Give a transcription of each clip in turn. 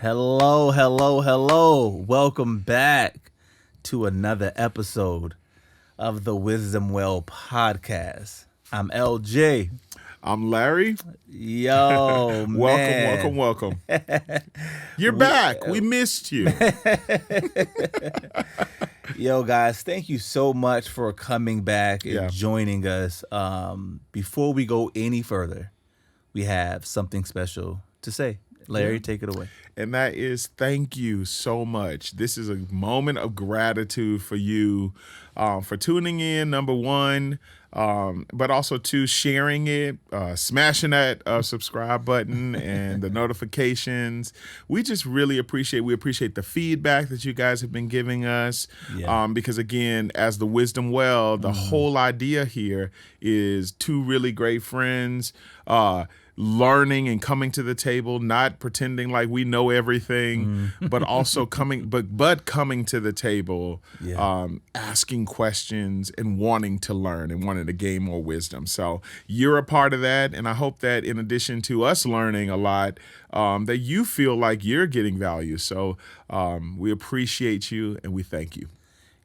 Hello, hello, hello. Welcome back to another episode of the Wisdom Well podcast. I'm LJ. I'm Larry. Yo, man. Welcome. You're back. We missed you. Yo, guys, thank you so much for coming back and Yeah. joining us. Before we go any further, we have something special to say. Larry, take it away. And that is thank you so much. This is a moment of gratitude for you for tuning in, number one, but also two, sharing it, smashing that subscribe button and the notifications. We just really appreciate the feedback that you guys have been giving us. Yeah. Because again, as the Wisdom Well, the whole idea here is two really great friends, learning and coming to the table, not pretending like we know everything, but also coming to the table, asking questions and wanting to learn and wanting to gain more wisdom. So you're a part of that, and I hope that in addition to us learning a lot, that you feel like you're getting value. So we appreciate you and we thank you.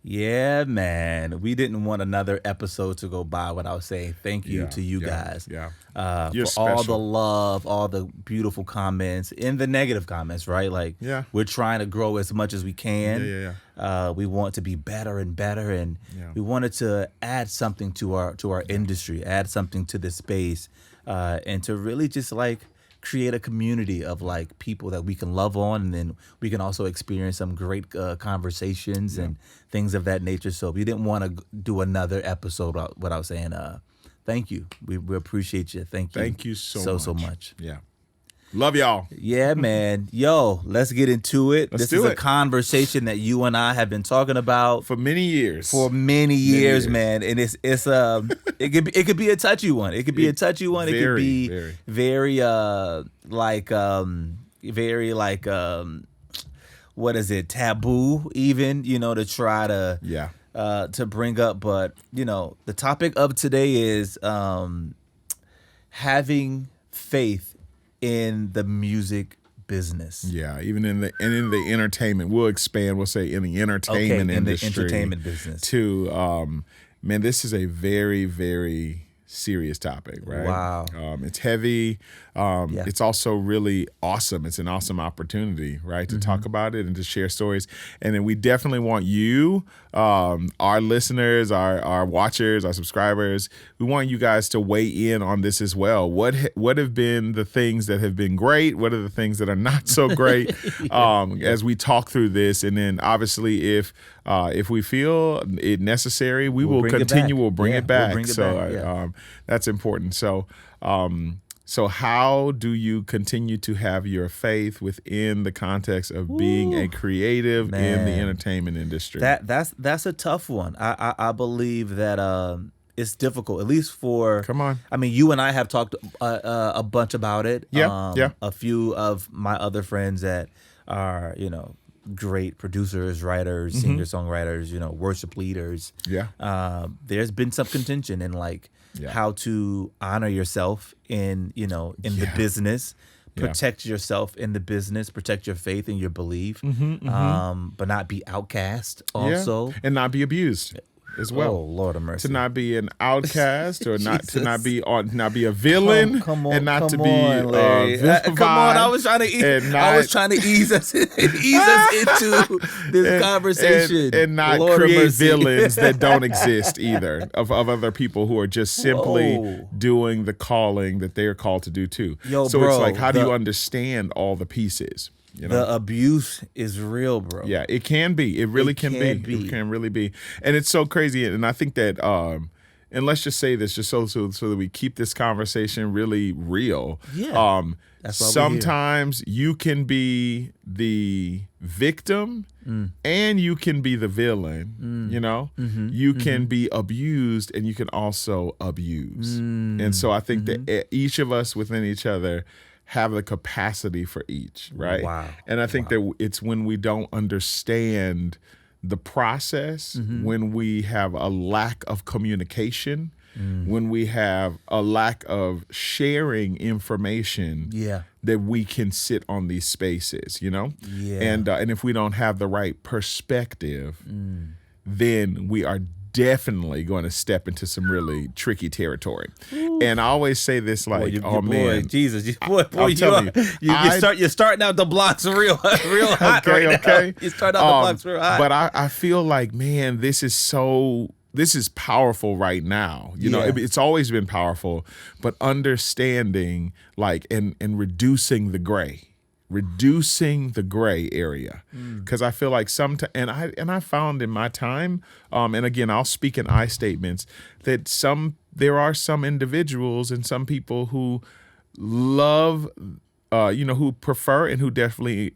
Yeah, man. We didn't want another episode to go by without saying thank you to you guys. Yeah. For You're all the special. love, all the beautiful comments, and the negative comments, right? Like, Yeah. we're trying to grow as much as we can. Yeah. We want to be better and better, and we wanted to add something to our industry, add something to this space, and to really just like create a community of like people that we can love on, and then we can also experience some great conversations and things of that nature. So we didn't want to do another episode without saying thank you. We appreciate you. Thank you. Thank you so much. Yeah. Love y'all. Yeah, man. Yo, let's get into it. Let's This do is a it. conversation that you and I have been talking about For many years. for many years, years. man, and it's it could be a touchy one. It could be a touchy one. It could Very, be very. very what is it, taboo even, to try to Yeah. to bring up. But the topic of today is having faith in the music business. Yeah, even in the entertainment, we'll expand. We'll say in the entertainment in the industry, entertainment business. Too, man, this is a very, very serious topic, right? Wow. It's heavy. It's also really awesome. It's an awesome opportunity, right, to talk about it and to share stories. And then we definitely want you, our listeners, our watchers, our subscribers. We want you guys to weigh in on this as well. What have been the things that have been great? What are the things that are not so great? As we talk through this, and then obviously if we feel it necessary, we will bring it continue. back. We'll bring Yeah, it back. we'll bring it So back, yeah. that's important. So how do you continue to have your faith within the context of being a creative in the Man. entertainment industry? That's a tough one. I believe that it's difficult, at least for. Come on. I mean, you and I have talked a bunch about it. Yeah. A few of my other friends that are great producers, writers, singer songwriters, worship leaders. Yeah. There's been some contention in like how to honor yourself in the business, protect yourself in the business, protect your faith and your belief, but not be outcast also. And not be abused as well. Oh, Lord of mercy. To not be an outcast or not to not Jesus. be a villain, Come on, and not to come be on, Larry. vilified. Come on, I was trying to ease us into this conversation and not Lord of create mercy. villains that don't exist either of other people who are just simply Whoa. doing the calling that they're called to do too. Yo, so bro, it's like, how do the- you understand all the pieces? You know? The abuse is real, bro. Yeah, it can be. It really can be. It can really be. And it's so crazy. And I think that, and let's just say this just so that we keep this conversation really real. Yeah. That's why we're here. Sometimes you can be the victim and you can be the villain, you can be abused and you can also abuse. And so I think that each of us within each other have the capacity for each, right? Wow. And I think that it's when we don't understand the process, when we have a lack of communication, when we have a lack of sharing information Yeah. that we can sit on these spaces, Yeah. and if we don't have the right perspective, then we are definitely going to step into some really tricky territory. And I always say this, like, man, Jesus, I'm telling you're starting out the blocks real hot okay. now. You start out the blocks real hot. But I feel like, man, this is powerful right now. It's always been powerful, but understanding, like, and reducing the gray area, because I feel like and I found in my time, and again, I'll speak in I statements, that there are some individuals and some people who love, who prefer and who definitely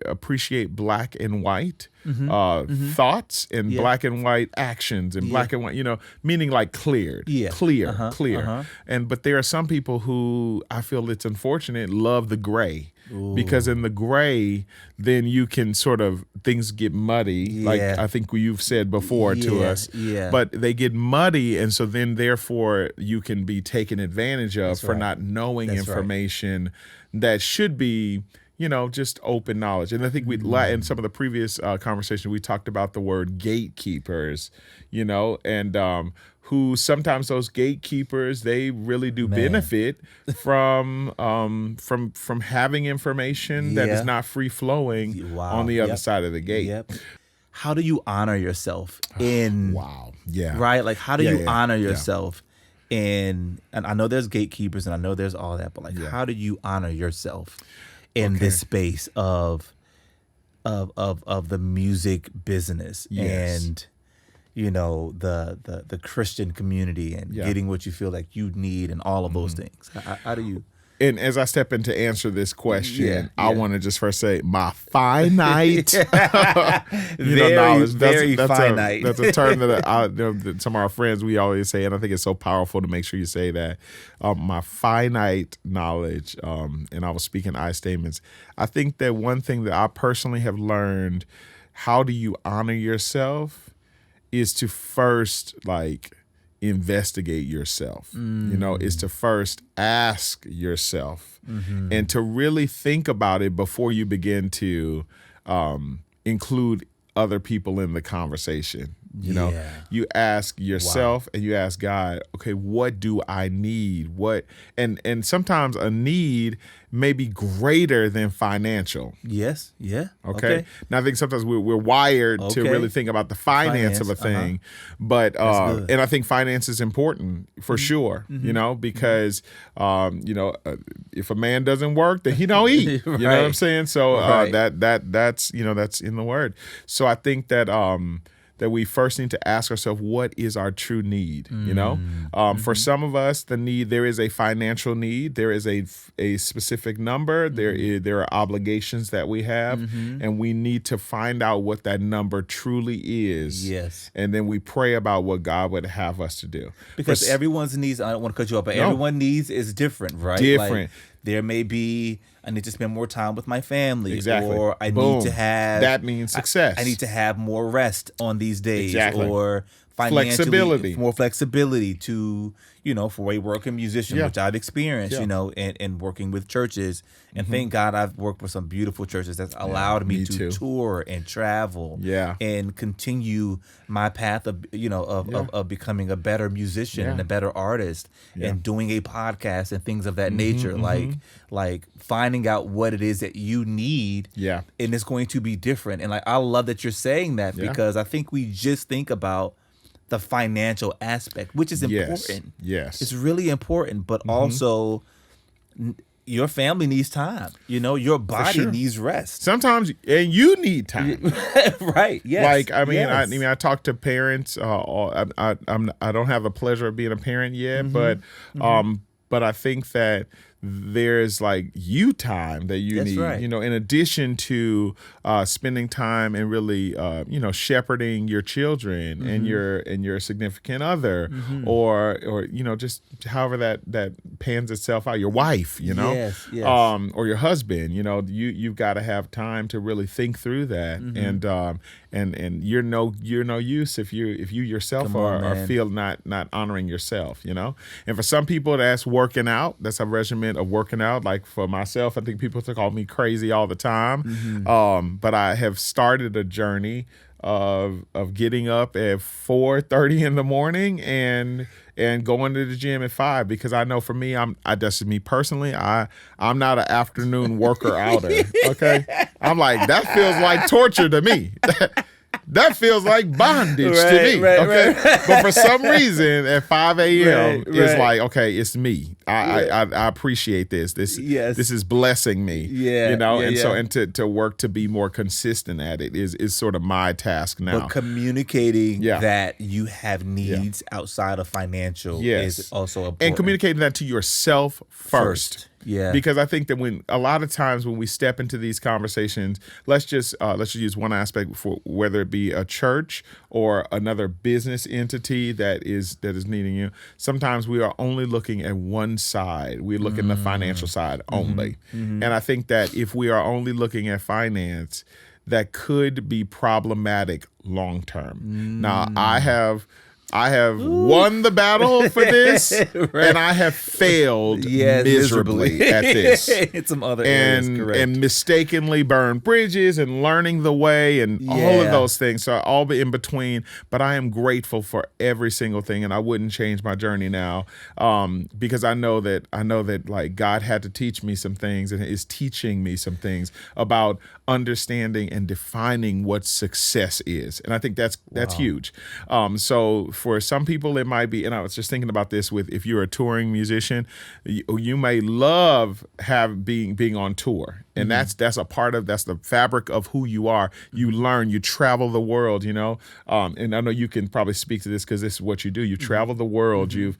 appreciate black and white thoughts and black and white actions and black and white, meaning like clear. And but there are some people who I feel it's unfortunate love the gray. Ooh. Because in the gray, then you can sort of, things get muddy, like I think you've said before to us. Yeah. But they get muddy, and so then therefore you can be taken advantage of for not knowing information that should be, just open knowledge. And I think in some of the previous conversations, we talked about the word gatekeepers, and who sometimes those gatekeepers, they really do benefit from having information that is not free flowing on the other side of the gate. Yep. How do you honor yourself in right? Like, how do you honor yourself in, and I know there's gatekeepers and I know there's all that, but like, how do you honor yourself in this space of the music business and the Christian community and getting what you feel like you need and all of those things? How do you? And as I step in to answer this question, I want to just first say my finite knowledge. Very finite. That's a term that some of our friends, we always say, and I think it's so powerful to make sure you say that. My finite knowledge, and I was speaking I statements. I think that one thing that I personally have learned, how do you honor yourself, is to first, like, investigate yourself, is to first ask yourself and to really think about it before you begin to include other people in the conversation. You ask yourself and you ask God, okay, what do I need? And sometimes a need may be greater than financial. Yes. Yeah. Okay. Now I think sometimes we're wired to really think about the finance of a thing, but and I think finance is important for sure. Because if a man doesn't work, then he don't eat. You know what I'm saying? So that's that's in the word. So I think that that we first need to ask ourselves, what is our true need? For some of us, there is a financial need. There is a specific number. There are obligations that we have, and we need to find out what that number truly is. Yes. And then we pray about what God would have us to do. Because everyone's needs, I don't want to cut you off, but everyone's needs is different, right? Different. Like, there may be, I need to spend more time with my family. Exactly. Or I need to have... That means success. I need to have more rest on these days. Exactly. Or financially, more flexibility to, for a working musician, which I've experienced, and working with churches. And thank God I've worked with some beautiful churches that's allowed me to tour and travel and continue my path of, of becoming a better musician and a better artist and doing a podcast and things of that nature. Like finding out what it is that you need. Yeah. And it's going to be different. And like, I love that you're saying that because I think we just think about the financial aspect, which is important. Yes. It's really important, but also your family needs time. Your body needs rest. Sometimes, and you need time. Right. Yes. Like, I talk to parents. I don't have the pleasure of being a parent yet, but I think that there's like you time that you need, in addition to spending time and really, shepherding your children and your significant other, or just however that pans itself out, your wife, yes. Or your husband, you've got to have time to really think through that, and you're no use if you yourself are feel not honoring yourself, And for some people, that's working out. That's a regimen of working out. Like for myself, I think people call me crazy all the time. But I have started a journey of getting up at 4:30 in the morning and going to the gym at 5, because I know for me, that's me personally. I'm not an afternoon worker outer. Okay, I'm like, that feels like torture to me. That feels like bondage to me. Okay, but for some reason at 5 a.m. it's like, okay, it's me. I appreciate this. This is blessing me. To work to be more consistent at it is sort of my task now. But communicating that you have needs outside of financial is also important. And communicating that to yourself first. Yeah, because I think that a lot of times when we step into these conversations, let's just use one aspect for whether it be a church or another business entity that is needing you. Sometimes we are only looking at one side. We look at the financial side only, and I think that if we are only looking at finance, that could be problematic long term. Now, I have won the battle for this, and I have failed miserably at this. In some other areas, correct. And mistakenly burned bridges and learning the way and all of those things. So all in between. But I am grateful for every single thing, and I wouldn't change my journey now, because I know that like God had to teach me some things and is teaching me some things about understanding and defining what success is, and I think that's huge. So for some people, it might be, and I was just thinking about this with, if you're a touring musician, you may love being on tour. And that's the fabric of who you are. You learn, you travel the world, and I know you can probably speak to this because this is what you do. You travel the world. You've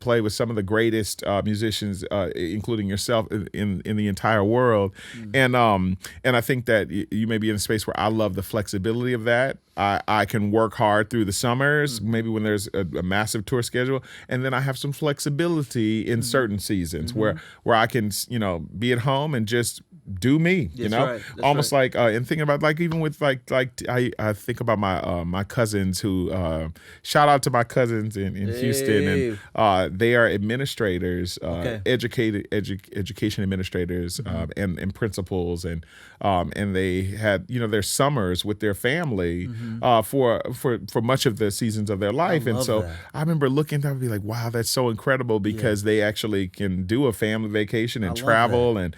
played with some of the greatest musicians, including yourself, in the entire world. And I think that you may be in a space where I love the flexibility of that. I can work hard through the summers, maybe when there's a massive tour schedule, and then I have some flexibility in certain seasons where I can, be at home and just do me, almost like, and thinking about, like, even with like I think about my cousins who, shout out to my cousins in Houston, and they are administrators, education administrators, and principals, and they had, their summers with their family, for much of the seasons of their life. And so I remember looking down and be like, wow, that's so incredible, because they actually can do a family vacation and travel and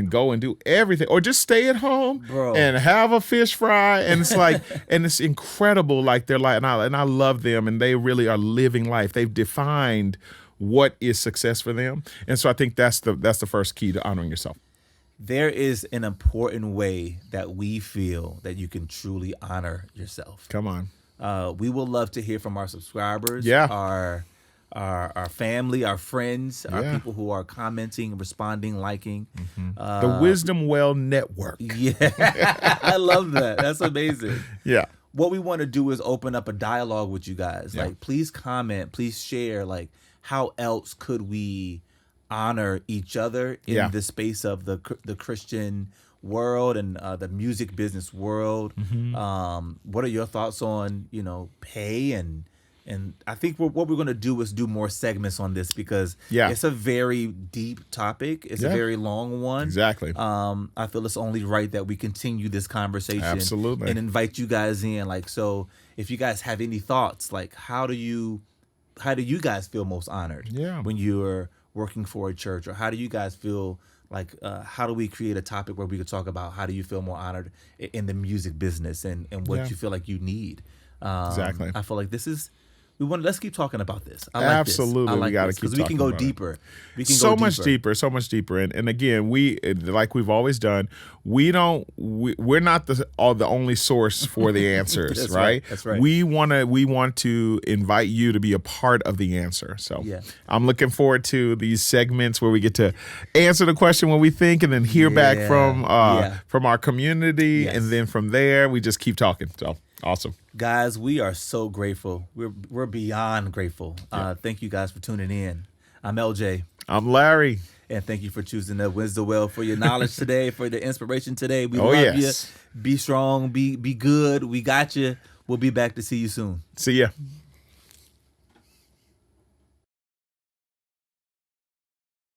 go and do everything, or just stay at home and have a fish fry. And it's like, and it's incredible, like their life. And I love them, and they really are living life. They've defined what is success for them. And so I think that's the first key to honoring yourself. There is an important way that we feel that you can truly honor yourself. Come on. We will love to hear from our subscribers, our family, our friends, our people who are commenting, responding, liking. The Wisdom Well Network. Yeah, I love that. That's amazing. Yeah. What we want to do is open up a dialogue with you guys. Like, please comment, please share. Like, how else could we honor each other in the space of the Christian world and the music business world? What are your thoughts on pay and I think what we're going to do is do more segments on this, because it's a very deep topic. It's a very long one. Exactly. I feel it's only right that we continue this conversation. Absolutely. And invite you guys in. Like, so if you guys have any thoughts, like, how do you guys feel most honored when you're working for a church? Or how do you guys feel like, how do we create a topic where we could talk about how do you feel more honored in the music business and what you feel like you need? Exactly. I feel like let's keep talking about this. I like Absolutely. This. I like we got to keep because we can go deeper. We can go deeper. So much deeper. And again, like we've always done, we're not the only source for the answers, That's right? That's right. We want to invite you to be a part of the answer. So I'm looking forward to these segments where we get to answer the question what we think, and then hear back from our community, and then from there we just keep talking. So awesome. Guys, we are so grateful. We're beyond grateful. Thank you guys for tuning in. I'm LJ. I'm Larry. And thank you for choosing the Wisdom Well for your knowledge today, for the inspiration today. We Oh, love yes. you. Be strong. Be good. We got you. We'll be back to see you soon. See ya.